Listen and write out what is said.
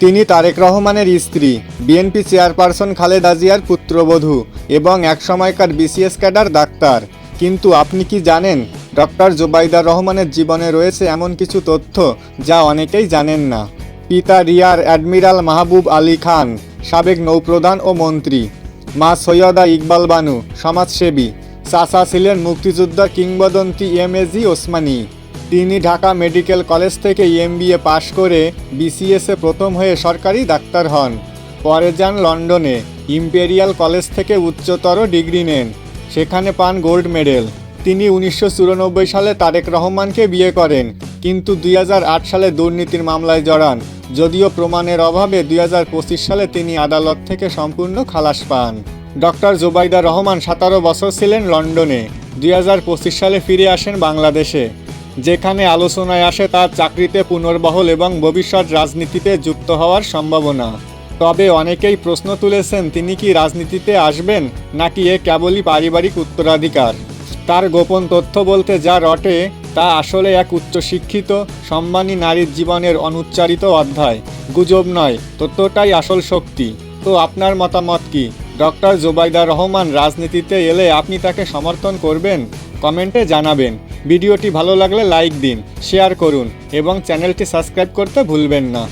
তিনি তারেক রহমানের স্ত্রী, বিএনপি চেয়ারপারসন খালেদা জিয়ার পুত্রবধূ এবং একসময়কার বিসিএস ক্যাডার ডাক্তার। কিন্তু আপনি কি জানেন, ডক্টর জোবাইদা রহমানের জীবনে রয়েছে এমন কিছু তথ্য যা অনেকেই জানেন না। পিতা রিয়ার অ্যাডমিরাল মাহবুব আলী খান, সাবেক নৌপ্রধান ও মন্ত্রী। মা সৈয়দা ইকবাল বানু, সমাজসেবী। চাচা ছিলেন মুক্তিযোদ্ধার কিংবদন্তি এমএজি ওসমানী। তিনি ঢাকা মেডিকেল কলেজ থেকে এমবিএ পাশ করে বিসিএসে প্রথম হয়ে সরকারি ডাক্তার হন। পরে যান লন্ডনে, ইম্পেরিয়াল কলেজ থেকে উচ্চতর ডিগ্রি নেন, সেখানে পান গোল্ড মেডেল। তিনি 1994 সালে তারেক রহমানকে বিয়ে করেন, কিন্তু 2008 সালে দুর্নীতির মামলায় জড়ান। যদিও প্রমাণের অভাবে 2025 সালে তিনি আদালত থেকে সম্পূর্ণ খালাস পান। ডক্টর জোবাইদা রহমান 17 বছর ছিলেন লন্ডনে। 2025 সালে ফিরে আসেন বাংলাদেশে, যেখানে আলোচনায় আসে তার চাকরিতে পুনর্বহাল এবং ভবিষ্যৎ রাজনীতিতে যুক্ত হওয়ার সম্ভাবনা। তবে অনেকেই প্রশ্ন তুলেছেন, তিনি কি রাজনীতিতে আসবেন, নাকি এ কেবলই পারিবারিক উত্তরাধিকার। তার গোপন তথ্য বলতে যা রটে তা আসলে এক উচ্চশিক্ষিত, সম্মানী নারীর জীবনের অনুচ্চারিত অধ্যায়। গুজব নয়, তথ্যটাই আসল শক্তি। তো আপনার মতামত কি? ডক্টর জোবাইদা রহমান রাজনীতিতে এলে আপনি তাকে সমর্থন করবেন? কমেন্টে জানাবেন। ভিডিওটি ভালো লাগলে লাইক দিন, শেয়ার করুন এবং চ্যানেলটি সাবস্ক্রাইব করতে ভুলবেন না।